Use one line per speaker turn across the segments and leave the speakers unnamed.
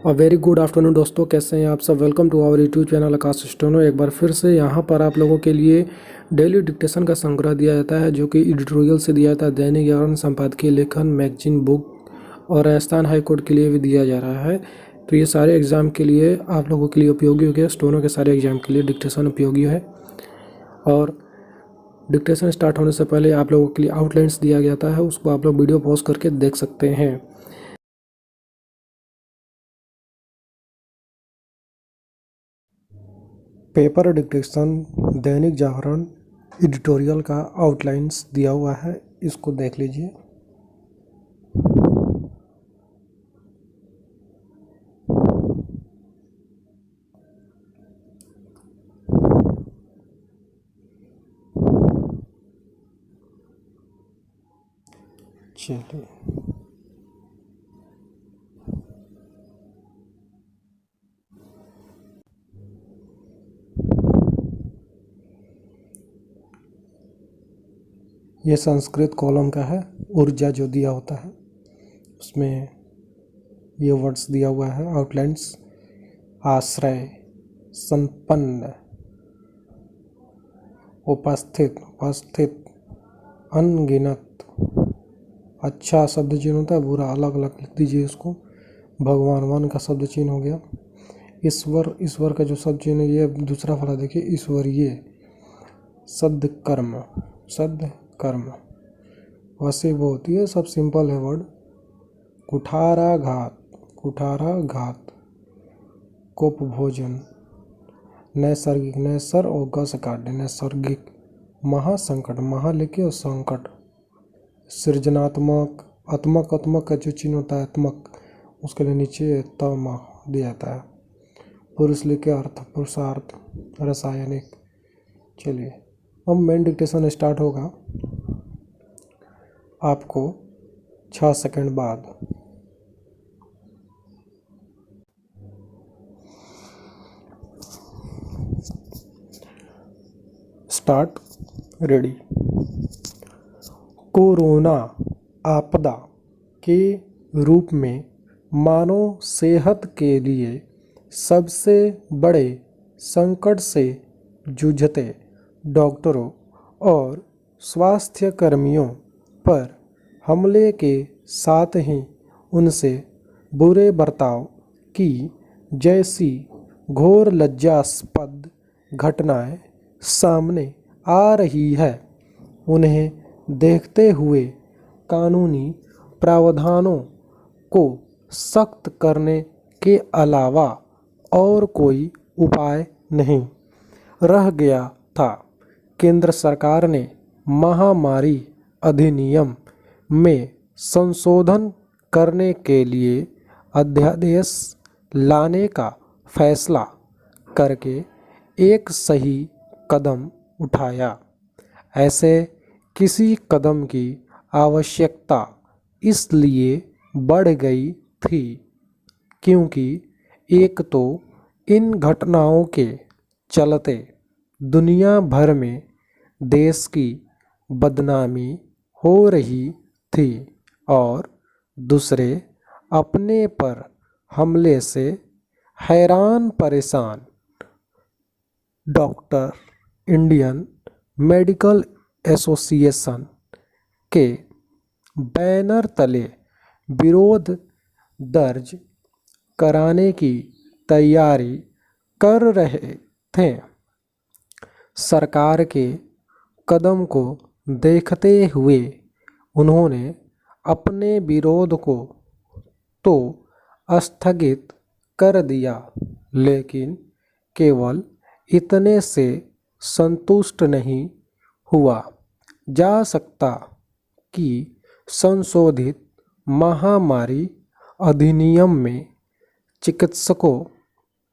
Very good afternoon दोस्तों, कैसे हैं आप सब। Welcome to our YouTube channel Aakash स्टोनो। एक बार फिर से यहाँ पर आप लोगों के लिए डेली डिक्टेशन का संग्रह दिया जाता है, जो कि एडिटोरियल से दिया जाता है। दैनिक जागरण, संपादकीय लेखन, मैगजीन, बुक और राजस्थान हाई कोर्ट के लिए भी दिया जा रहा है। तो ये सारे एग्ज़ाम के लिए आप लोगों के लिए उपयोगी हो गया। स्टोनो के सारे एग्ज़ाम के लिए डिक्टेशन उपयोगी है। और डिक्टेशन स्टार्ट होने से पहले आप लोगों के लिए आउटलाइन्स दिया जाता है, उसको आप लोग वीडियो पॉज करके देख सकते हैं। Paper dictation Dainik Jagran editorial का आउटलाइन्स दिया हुआ है, इसको देख लीजिए। चलिए, ये संस्कृत कॉलम का है। ऊर्जा जो दिया होता है उसमें ये वर्ड्स दिया हुआ है, आउटलाइन्स। आश्रय, संपन्न, उपस्थित, अनगिनत। अच्छा शब्द चिन्ह होता है, बुरा अलग अलग लिख दीजिए इसको। भगवान, वन का शब्द चिन्ह हो गया। ईश्वर का जो शब्द चिन्ह है, ये दूसरा वाला देखिए, ईश्वरीय। सद कर्म वशीभूत, ये सब सिंपल है वर्ड। कुठाराघात, कोपभोजन। नैसर्गिक, नैसर और गस काटे, नैसर्गिक। महासंकट, महा लिखिए और संकट। सृजनात्मक, आत्मक का जो चिन्ह होता है आत्मक, उसके लिए नीचे तम दिया जाता है। पुरुष लिखे अर्थ, पुरुषार्थ। रासायनिक। चलिए, अब मेन डिक्टेशन स्टार्ट होगा आपको 6 सेकंड बाद। Start, ready. कोरोना आपदा के रूप में मानव सेहत के लिए सबसे बड़े संकट से जूझते डॉक्टरों और स्वास्थ्य कर्मियों पर हमले के साथ ही उनसे बुरे बर्ताव की जैसी घोर लज्जास्पद घटनाएं सामने आ रही है। उन्हें देखते हुए कानूनी प्रावधानों को सख्त करने के अलावा और कोई उपाय नहीं रह गया था। केंद्र सरकार ने महामारी अधिनियम में संशोधन करने के लिए अध्यादेश लाने का फैसला करके एक सही कदम उठाया। ऐसे किसी कदम की आवश्यकता इसलिए बढ़ गई थी क्योंकि एक तो इन घटनाओं के चलते दुनिया भर में देश की बदनामी हो रही थी, और दूसरे अपने पर हमले से हैरान परेशान डॉक्टर इंडियन मेडिकल एसोसिएशन के बैनर तले विरोध दर्ज कराने की तैयारी कर रहे थे। सरकार के कदम को देखते हुए उन्होंने अपने विरोध को तो स्थगित कर दिया, लेकिन केवल इतने से संतुष्ट नहीं हुआ जा सकता कि संशोधित महामारी अधिनियम में चिकित्सकों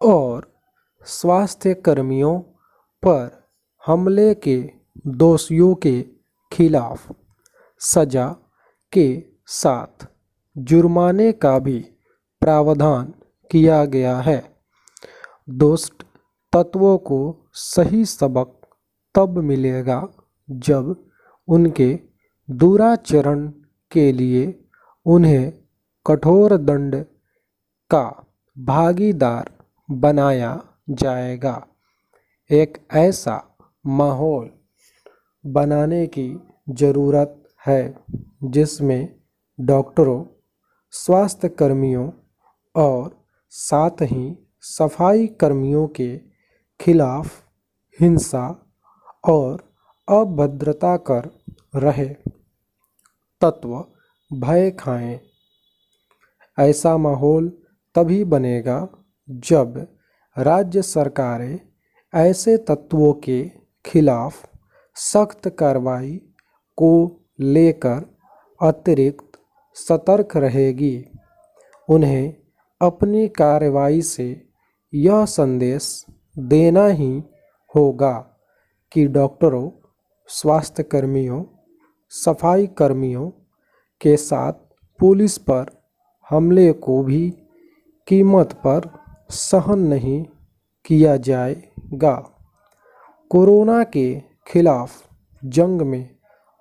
और स्वास्थ्य कर्मियों पर हमले के दोषियों के खिलाफ सजा के साथ जुर्माने का भी प्रावधान किया गया है। दुष्ट तत्वों को सही सबक तब मिलेगा जब उनके दुराचरण के लिए उन्हें कठोर दंड का भागीदार बनाया जाएगा। एक ऐसा माहौल बनाने की ज़रूरत है जिसमें डॉक्टरों, स्वास्थ्य कर्मियों और साथ ही सफाई कर्मियों के खिलाफ हिंसा और अभद्रता कर रहे तत्व भय खाएं। ऐसा माहौल तभी बनेगा जब राज्य सरकारें ऐसे तत्वों के खिलाफ सख्त कार्रवाई को लेकर अतिरिक्त सतर्क रहेगी। उन्हें अपनी कार्रवाई से यह संदेश देना ही होगा कि डॉक्टरों, स्वास्थ्य कर्मियों, सफाई कर्मियों के साथ पुलिस पर हमले को भी कीमत पर सहन नहीं किया जाएगा। कोरोना के खिलाफ जंग में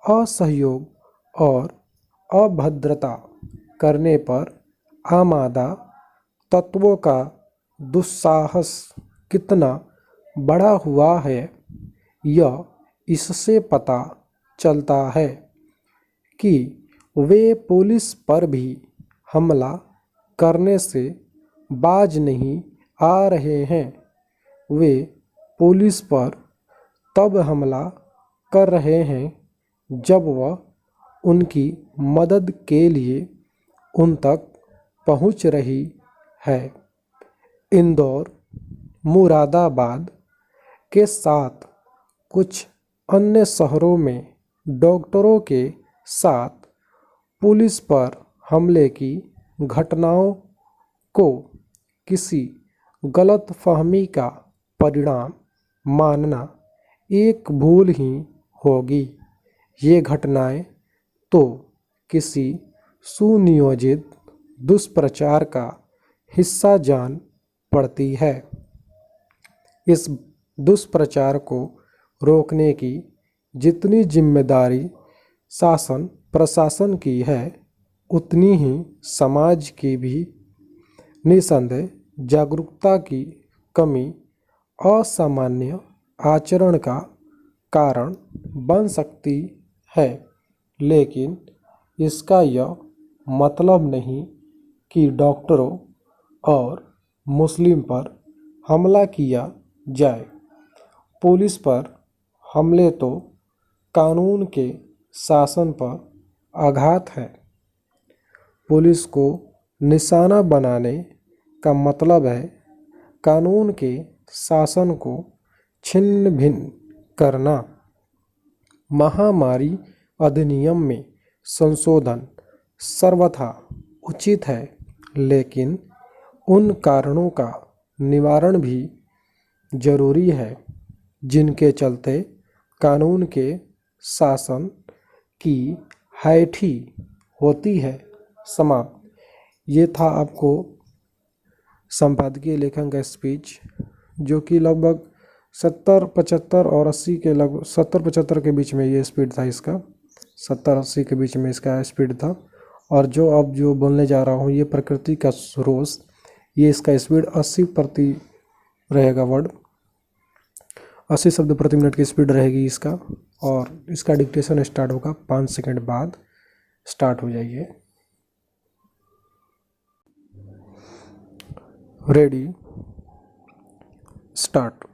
असहयोग और अभद्रता करने पर आमादा तत्वों का दुस्साहस कितना बढ़ा हुआ है, यह इससे पता चलता है कि वे पुलिस पर भी हमला करने से बाज नहीं आ रहे हैं। वे पुलिस पर तब हमला कर रहे हैं जब वह उनकी मदद के लिए उन तक पहुंच रही है। इंदौर, मुरादाबाद के साथ कुछ अन्य शहरों में डॉक्टरों के साथ पुलिस पर हमले की घटनाओं को किसी गलतफहमी का परिणाम मानना एक भूल ही होगी। ये घटनाएं तो किसी सुनियोजित दुष्प्रचार का हिस्सा जान पड़ती है। इस दुष्प्रचार को रोकने की जितनी जिम्मेदारी शासन प्रशासन की है, उतनी ही समाज की भी। निसंदेह जागरूकता की कमी असामान्य आचरण का कारण बन सकती है, लेकिन इसका यह मतलब नहीं कि डॉक्टरों और मुस्लिम पर हमला किया जाए। पुलिस पर हमले तो कानून के शासन पर आघात है। पुलिस को निशाना बनाने का मतलब है कानून के शासन को छिन्न भिन्न करना। महामारी अधिनियम में संशोधन सर्वथा उचित है, लेकिन उन कारणों का निवारण भी जरूरी है जिनके चलते कानून के शासन की हैठी होती है। समाप्त। ये था आपको संपादकीय लेखन का स्पीच, जो कि लगभग 70-75 और 80 के लगभग 70-75 के बीच में ये स्पीड था इसका। 70-80 के बीच में इसका स्पीड था। और जो अब जो बोलने जा रहा हूँ ये प्रकृति का रोज, ये इसका स्पीड 80 प्रति रहेगा। वर्ड 80 शब्द प्रति मिनट की स्पीड रहेगी इसका। और इसका डिक्टेशन स्टार्ट होगा 5 सेकंड बाद स्टार्ट हो जाइए। Ready, start.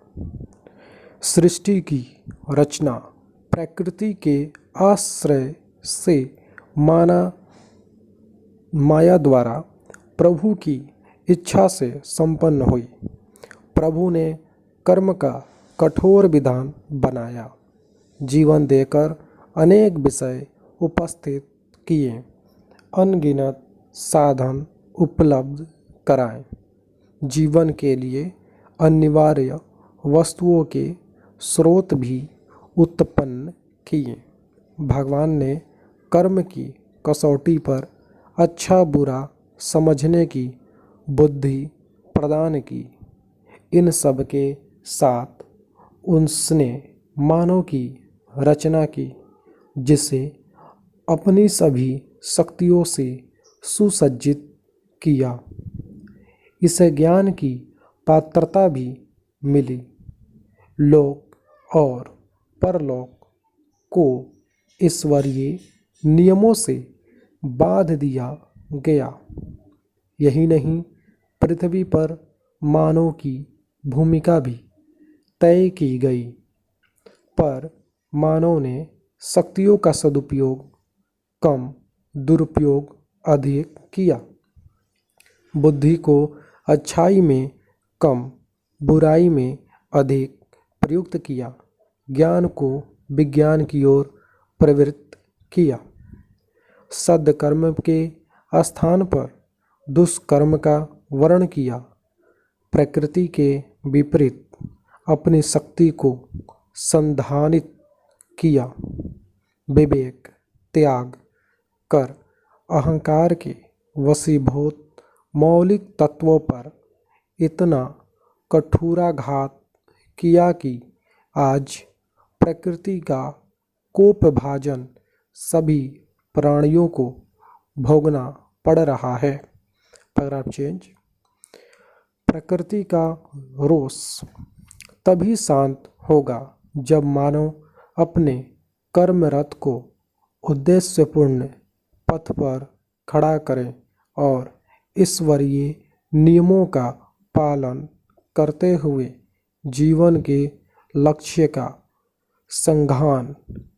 सृष्टि की रचना प्रकृति के आश्रय से माया द्वारा प्रभु की इच्छा से संपन्न हुई। प्रभु ने कर्म का कठोर विधान बनाया, जीवन देकर अनेक विषय उपस्थित किए, अनगिनत साधन उपलब्ध कराए, जीवन के लिए अनिवार्य वस्तुओं के स्रोत भी उत्पन्न किए। भगवान ने कर्म की कसौटी पर अच्छा बुरा समझने की बुद्धि प्रदान की। इन सब के साथ उसने मानव की रचना की, जिसे अपनी सभी शक्तियों से सुसज्जित किया। इसे ज्ञान की पात्रता भी मिली। लोक और परलोक को ईश्वरीय नियमों से बांध दिया गया। यही नहीं, पृथ्वी पर मानव की भूमिका भी तय की गई, पर मानव ने शक्तियों का सदुपयोग कम, दुरुपयोग अधिक किया। बुद्धि को अच्छाई में कम, बुराई में अधिक प्रयुक्त किया। ज्ञान को विज्ञान की ओर प्रवृत्त किया। सद्कर्म के स्थान पर दुष्कर्म का वर्ण किया। प्रकृति के विपरीत अपनी शक्ति को संधानित किया। विवेक त्याग कर अहंकार के वशीभूत मौलिक तत्वों पर इतना कठोराघात किया कि आज प्रकृति का कोपभाजन सभी प्राणियों को भोगना पड़ रहा है। Paragraph change. प्रकृति का रोष तभी शांत होगा जब मानव अपने कर्मरत को उद्देश्यपूर्ण पथ पर खड़ा करे और ईश्वरीय नियमों का पालन करते हुए जीवन के लक्ष्य का संधान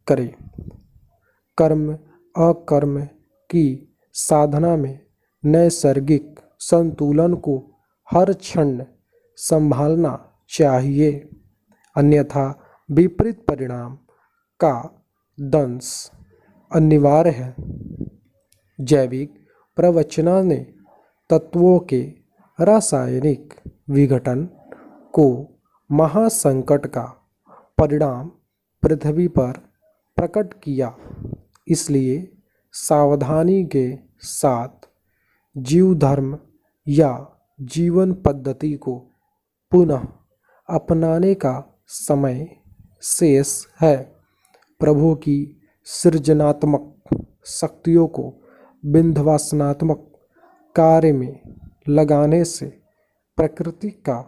करे। कर्म अकर्म की साधना में नैसर्गिक संतुलन को हर क्षण संभालना चाहिए, अन्यथा विपरीत परिणाम का दंश अनिवार्य है। जैविक प्रवचना ने तत्वों के रासायनिक विघटन को महासंकट का परिणाम पृथ्वी पर प्रकट किया। इसलिए सावधानी के साथ जीव धर्म या जीवन पद्धति को पुनः अपनाने का समय शेष है। प्रभु की सृजनात्मक शक्तियों को विध्वंसात्मक कार्य में लगाने से प्रकृति का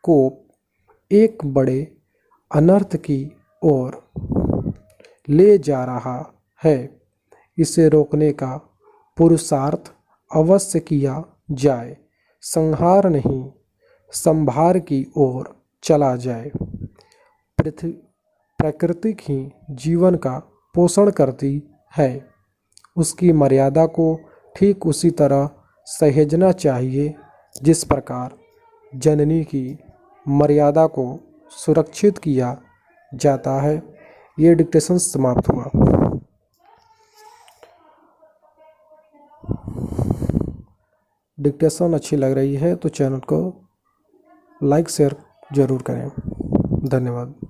कोप एक बड़े अनर्थ की ओर ले जा रहा है। इसे रोकने का पुरुषार्थ अवश्य किया जाए, संहार नहीं संभार की ओर चला जाए। प्रकृति ही जीवन का पोषण करती है, उसकी मर्यादा को ठीक उसी तरह सहेजना चाहिए जिस प्रकार जननी की मर्यादा को सुरक्षित किया जाता है। ये डिक्टेशन समाप्त हुआ। डिक्टेशन अच्छी लग रही है तो चैनल को लाइक शेयर जरूर करें। धन्यवाद।